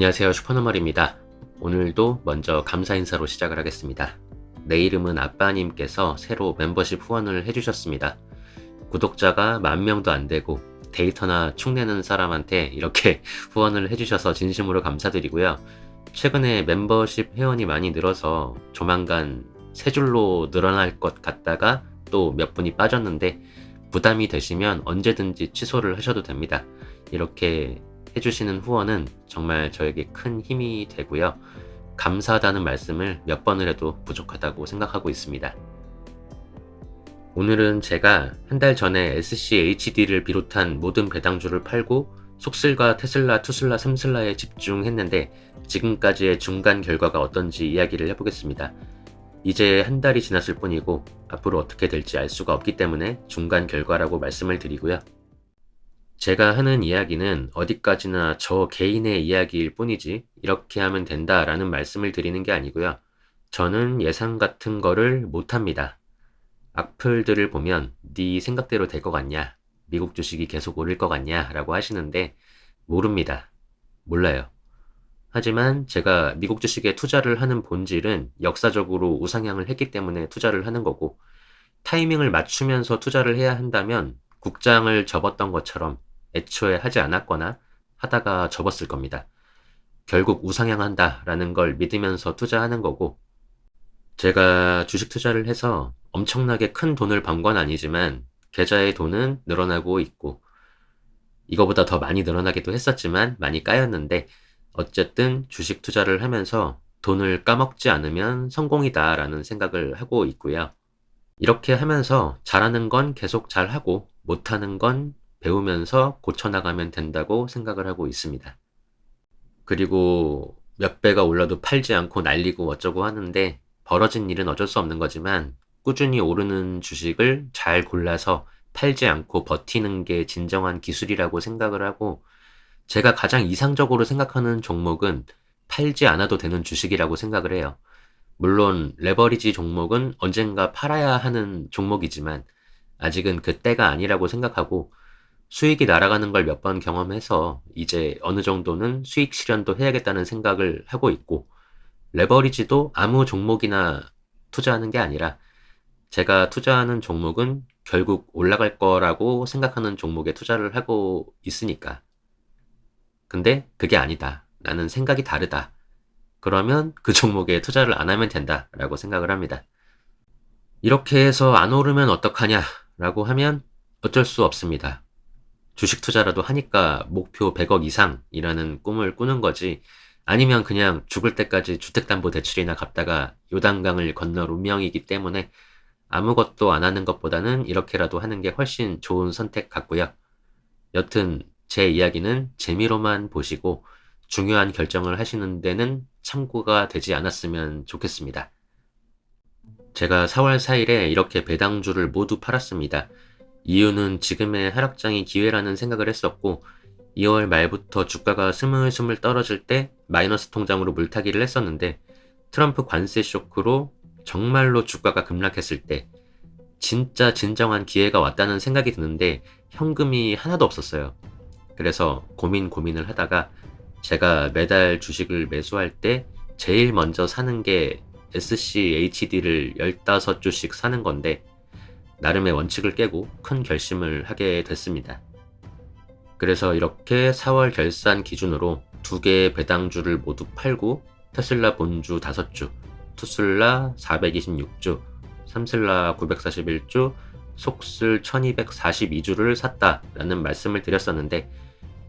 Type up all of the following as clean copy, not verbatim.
안녕하세요, 슈퍼노멀입니다. 오늘도 먼저 감사 인사로 시작을 하겠습니다. 내 이름은 아빠님께서 새로 멤버십 후원을 해주셨습니다. 구독자가 10,000명도 안 되고 데이터나 축내는 사람한테 이렇게 후원을 해주셔서 진심으로 감사드리고요. 최근에 멤버십 회원이 많이 늘어서 조만간 세 줄로 늘어날 것 같다가 또 몇 분이 빠졌는데 부담이 되시면 언제든지 취소를 하셔도 됩니다. 이렇게 해주시는 후원은 정말 저에게 큰 힘이 되고요. 감사하다는 말씀을 몇 번을 해도 부족하다고 생각하고 있습니다. 오늘은 제가 한 달 전에 SCHD를 비롯한 모든 배당주를 팔고 속슬과 테슬라, 투슬라, 삼슬라에 집중했는데 지금까지의 중간 결과가 어떤지 이야기를 해보겠습니다. 이제 한 달이 지났을 뿐이고 앞으로 어떻게 될지 알 수가 없기 때문에 중간 결과라고 말씀을 드리고요. 제가 하는 이야기는 어디까지나 저 개인의 이야기일 뿐이지 이렇게 하면 된다라는 말씀을 드리는 게 아니고요. 저는 예상 같은 거를 못합니다. 악플들을 보면 네 생각대로 될 것 같냐? 미국 주식이 계속 오를 것 같냐? 라고 하시는데 모릅니다. 몰라요. 하지만 제가 미국 주식에 투자를 하는 본질은 역사적으로 우상향을 했기 때문에 투자를 하는 거고 타이밍을 맞추면서 투자를 해야 한다면 국장을 접었던 것처럼 애초에 하지 않았거나 하다가 접었을 겁니다. 결국 우상향한다라는 걸 믿으면서 투자하는 거고 제가 주식 투자를 해서 엄청나게 큰 돈을 번 건 아니지만 계좌의 돈은 늘어나고 있고 이거보다 더 많이 늘어나기도 했었지만 많이 까였는데 어쨌든 주식 투자를 하면서 돈을 까먹지 않으면 성공이다라는 생각을 하고 있고요. 이렇게 하면서 잘하는 건 계속 잘하고 못하는 건 배우면서 고쳐나가면 된다고 생각을 하고 있습니다. 그리고 몇 배가 올라도 팔지 않고 날리고 어쩌고 하는데 벌어진 일은 어쩔 수 없는 거지만 꾸준히 오르는 주식을 잘 골라서 팔지 않고 버티는 게 진정한 기술이라고 생각을 하고 제가 가장 이상적으로 생각하는 종목은 팔지 않아도 되는 주식이라고 생각을 해요. 물론 레버리지 종목은 언젠가 팔아야 하는 종목이지만 아직은 그 때가 아니라고 생각하고 수익이 날아가는 걸 몇 번 경험해서 이제 어느 정도는 수익 실현도 해야겠다는 생각을 하고 있고 레버리지도 아무 종목이나 투자하는 게 아니라 제가 투자하는 종목은 결국 올라갈 거라고 생각하는 종목에 투자를 하고 있으니까. 근데 그게 아니다. 나는 생각이 다르다. 그러면 그 종목에 투자를 안 하면 된다라고 생각을 합니다. 이렇게 해서 안 오르면 어떡하냐라고 하면 어쩔 수 없습니다. 주식 투자라도 하니까 목표 100억 이상이라는 꿈을 꾸는 거지 아니면 그냥 죽을 때까지 주택담보대출이나 갚다가 요단강을 건널 운명이기 때문에 아무것도 안 하는 것보다는 이렇게라도 하는 게 훨씬 좋은 선택 같고요. 여튼 제 이야기는 재미로만 보시고 중요한 결정을 하시는 데는 참고가 되지 않았으면 좋겠습니다. 제가 4월 4일에 이렇게 배당주를 모두 팔았습니다. 이유는 지금의 하락장이 기회라는 생각을 했었고 2월 말부터 주가가 스물스물 떨어질 때 마이너스 통장으로 물타기를 했었는데 트럼프 관세 쇼크로 정말로 주가가 급락했을 때 진짜 진정한 기회가 왔다는 생각이 드는데 현금이 하나도 없었어요. 그래서 고민을 하다가 제가 매달 주식을 매수할 때 제일 먼저 사는 게 SCHD를 15주씩 사는 건데 나름의 원칙을 깨고 큰 결심을 하게 됐습니다. 그래서 이렇게 4월 결산 기준으로 2개의 배당주를 모두 팔고 테슬라 본주 5주, 투슬라 426주, 삼슬라 941주, 속슬 1242주를 샀다라는 말씀을 드렸었는데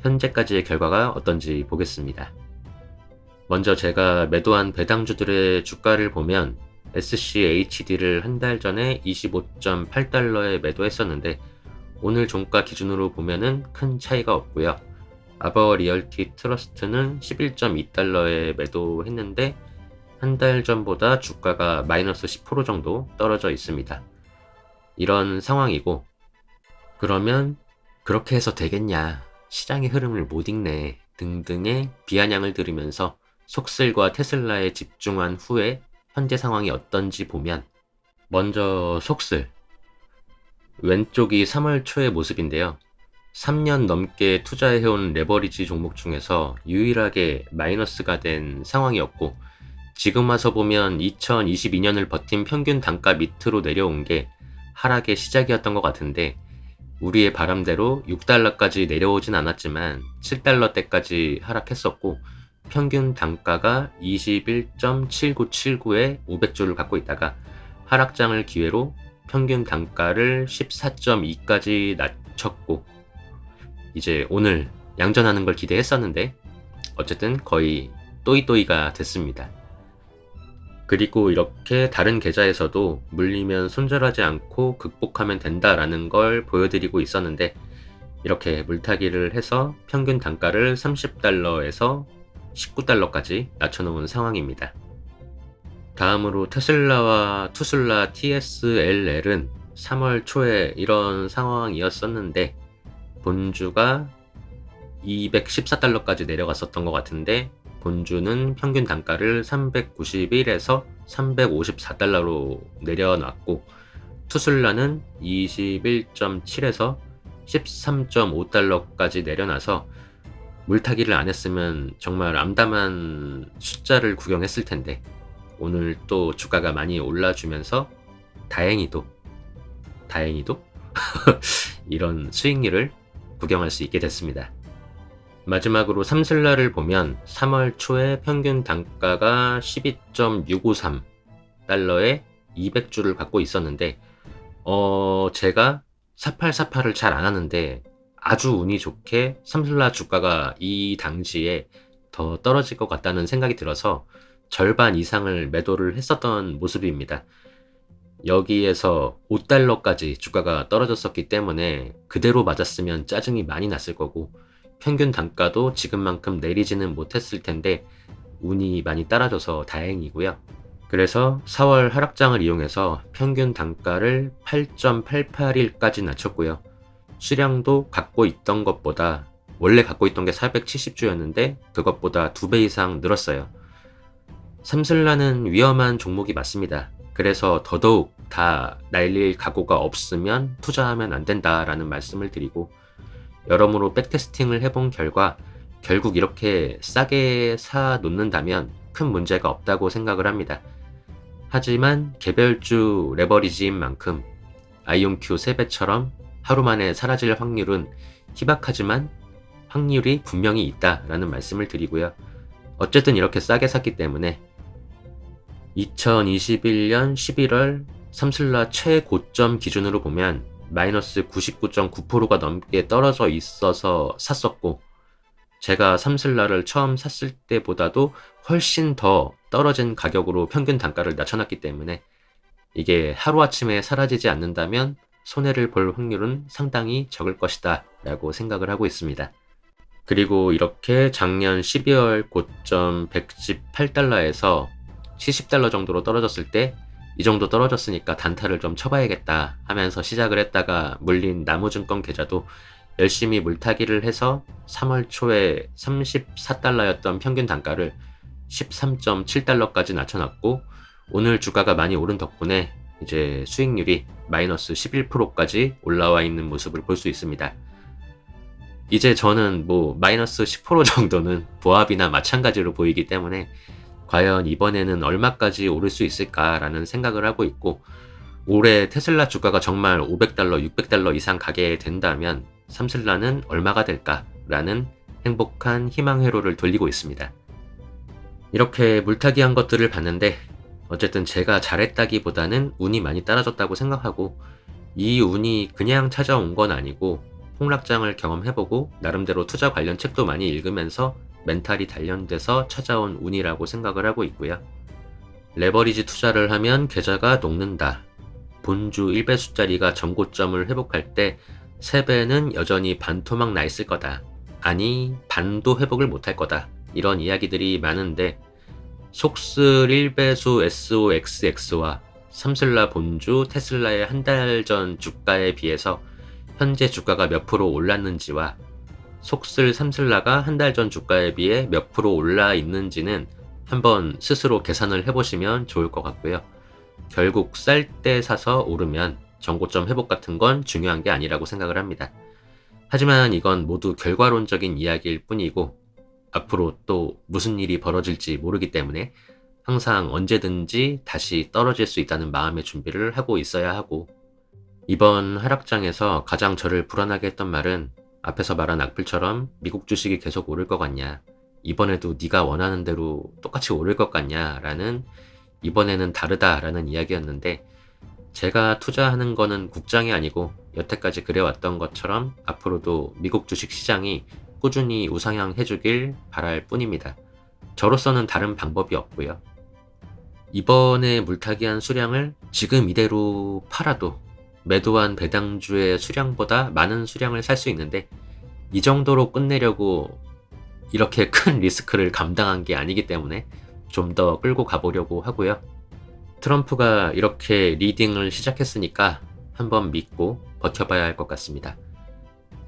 현재까지의 결과가 어떤지 보겠습니다. 먼저 제가 매도한 배당주들의 주가를 보면 SCHD를 한 달 전에 25.8달러에 매도했었는데 오늘 종가 기준으로 보면은 큰 차이가 없고요. 아버 리얼티 트러스트는 11.2달러에 매도했는데 한 달 전보다 주가가 마이너스 10% 정도 떨어져 있습니다. 이런 상황이고 그러면 그렇게 해서 되겠냐, 시장의 흐름을 못 읽네 등등의 비아냥을 들으면서 속슬과 테슬라에 집중한 후에 현재 상황이 어떤지 보면 먼저 속슬 왼쪽이 3월 초의 모습인데요. 3년 넘게 투자해온 레버리지 종목 중에서 유일하게 마이너스가 된 상황이었고, 지금 와서 보면 2022년을 버틴 평균 단가 밑으로 내려온 게 하락의 시작이었던 것 같은데, 우리의 바람대로 6달러까지 내려오진 않았지만 7달러대까지 하락했었고, 평균 단가가 21.7979에 500주를 갖고 있다가 하락장을 기회로 평균 단가를 14.2까지 낮췄고, 이제 오늘 양전하는 걸 기대했었는데 어쨌든 거의 또이또이가 됐습니다. 그리고 이렇게 다른 계좌에서도 물리면 손절하지 않고 극복하면 된다라는 걸 보여드리고 있었는데, 이렇게 물타기를 해서 평균 단가를 30달러에서 19달러까지 낮춰놓은 상황입니다. 다음으로 테슬라와 투슬라 TSLL은 3월 초에 이런 상황이었었는데, 본주가 214달러까지 내려갔었던 것 같은데, 본주는 평균 단가를 391에서 354달러로 내려놨고, 투슬라는 21.7에서 13.5달러까지 내려놔서 물타기를 안 했으면 정말 암담한 숫자를 구경했을 텐데, 오늘 또 주가가 많이 올라주면서 다행히도 이런 수익률을 구경할 수 있게 됐습니다. 마지막으로 삼슬라를 보면 3월 초에 평균 단가가 12.653달러에 200주를 갖고 있었는데, 제가 4848을 잘 안 하는데 아주 운이 좋게 삼슬라 주가가 이 당시에 더 떨어질 것 같다는 생각이 들어서 절반 이상을 매도를 했었던 모습입니다. 여기에서 5달러까지 주가가 떨어졌었기 때문에 그대로 맞았으면 짜증이 많이 났을 거고, 평균 단가도 지금만큼 내리지는 못했을 텐데 운이 많이 따라줘서 다행이고요. 그래서 4월 하락장을 이용해서 평균 단가를 8.881까지 낮췄고요. 수량도 갖고 있던 것보다, 원래 갖고 있던 게 470주였는데 그것보다 2배 이상 늘었어요. 삼슬라는 위험한 종목이 맞습니다. 그래서 더더욱 다 날릴 각오가 없으면 투자하면 안 된다라는 말씀을 드리고, 여러모로 백테스팅을 해본 결과 결국 이렇게 싸게 사 놓는다면 큰 문제가 없다고 생각을 합니다. 하지만 개별주 레버리지인 만큼 아이온큐 3배처럼 하루 만에 사라질 확률은 희박하지만 확률이 분명히 있다라는 말씀을 드리고요. 어쨌든 이렇게 싸게 샀기 때문에 2021년 11월 삼슬라 최고점 기준으로 보면 마이너스 99.9%가 넘게 떨어져 있어서 샀었고, 제가 삼슬라를 처음 샀을 때보다도 훨씬 더 떨어진 가격으로 평균 단가를 낮춰놨기 때문에 이게 하루아침에 사라지지 않는다면 손해를 볼 확률은 상당히 적을 것이다 라고 생각을 하고 있습니다. 그리고 이렇게 작년 12월 고점 118달러에서 70달러 정도로 떨어졌을 때, 이 정도 떨어졌으니까 단타를 좀 쳐봐야겠다 하면서 시작을 했다가 물린 나무증권 계좌도 열심히 물타기를 해서 3월 초에 34달러였던 평균 단가를 13.7달러까지 낮춰놨고, 오늘 주가가 많이 오른 덕분에 이제 수익률이 마이너스 11%까지 올라와 있는 모습을 볼 수 있습니다. 이제 저는 마이너스 10% 정도는 보합이나 마찬가지로 보이기 때문에 과연 이번에는 얼마까지 오를 수 있을까라는 생각을 하고 있고, 올해 테슬라 주가가 정말 500달러, 600달러 이상 가게 된다면 삼슬라는 얼마가 될까라는 행복한 희망 회로를 돌리고 있습니다. 이렇게 물타기한 것들을 봤는데 어쨌든 제가 잘했다기보다는 운이 많이 따라줬다고 생각하고, 이 운이 그냥 찾아온 건 아니고 폭락장을 경험해보고 나름대로 투자 관련 책도 많이 읽으면서 멘탈이 단련돼서 찾아온 운이라고 생각을 하고 있고요. 레버리지 투자를 하면 계좌가 녹는다. 본주 1배수짜리가 전고점을 회복할 때 3배는 여전히 반토막 나 있을 거다. 아니, 반도 회복을 못할 거다. 이런 이야기들이 많은데, 속슬 1배수 SOXX와 삼슬라 본주 테슬라의 한 달 전 주가에 비해서 현재 주가가 몇 프로 올랐는지와 속슬 삼슬라가 한 달 전 주가에 비해 몇 프로 올라 있는지는 한번 스스로 계산을 해보시면 좋을 것 같고요. 결국 쌀 때 사서 오르면 전고점 회복 같은 건 중요한 게 아니라고 생각을 합니다. 하지만 이건 모두 결과론적인 이야기일 뿐이고 앞으로 또 무슨 일이 벌어질지 모르기 때문에 항상 언제든지 다시 떨어질 수 있다는 마음의 준비를 하고 있어야 하고, 이번 하락장에서 가장 저를 불안하게 했던 말은 앞에서 말한 악플처럼 미국 주식이 계속 오를 것 같냐, 이번에도 네가 원하는 대로 똑같이 오를 것 같냐 라는, 이번에는 다르다라는 이야기였는데, 제가 투자하는 거는 국장이 아니고 여태까지 그래왔던 것처럼 앞으로도 미국 주식 시장이 꾸준히 우상향 해주길 바랄 뿐입니다. 저로서는 다른 방법이 없고요. 이번에 물타기한 수량을 지금 이대로 팔아도 매도한 배당주의 수량보다 많은 수량을 살 수 있는데, 이 정도로 끝내려고 이렇게 큰 리스크를 감당한 게 아니기 때문에 좀 더 끌고 가보려고 하고요. 트럼프가 이렇게 리딩을 시작했으니까 한번 믿고 버텨봐야 할 것 같습니다.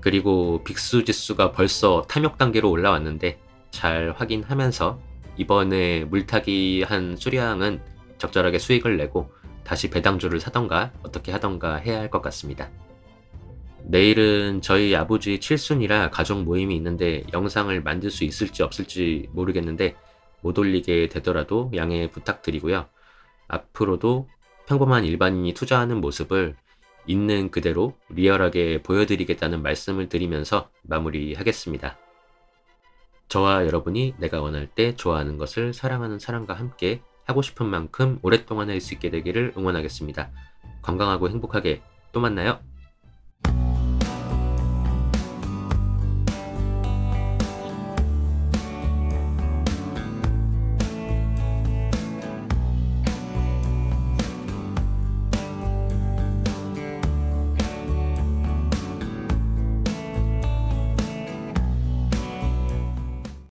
그리고 빅수 지수가 벌써 탐욕 단계로 올라왔는데 잘 확인하면서 이번에 물타기 한 수량은 적절하게 수익을 내고 다시 배당주를 사던가 어떻게 하던가 해야 할 것 같습니다. 내일은 저희 아버지 칠순이라 가족 모임이 있는데 영상을 만들 수 있을지 없을지 모르겠는데 못 올리게 되더라도 양해 부탁드리고요. 앞으로도 평범한 일반인이 투자하는 모습을 있는 그대로 리얼하게 보여드리겠다는 말씀을 드리면서 마무리하겠습니다. 저와 여러분이 내가 원할 때 좋아하는 것을 사랑하는 사람과 함께 하고 싶은 만큼 오랫동안 할 수 있게 되기를 응원하겠습니다. 건강하고 행복하게 또 만나요.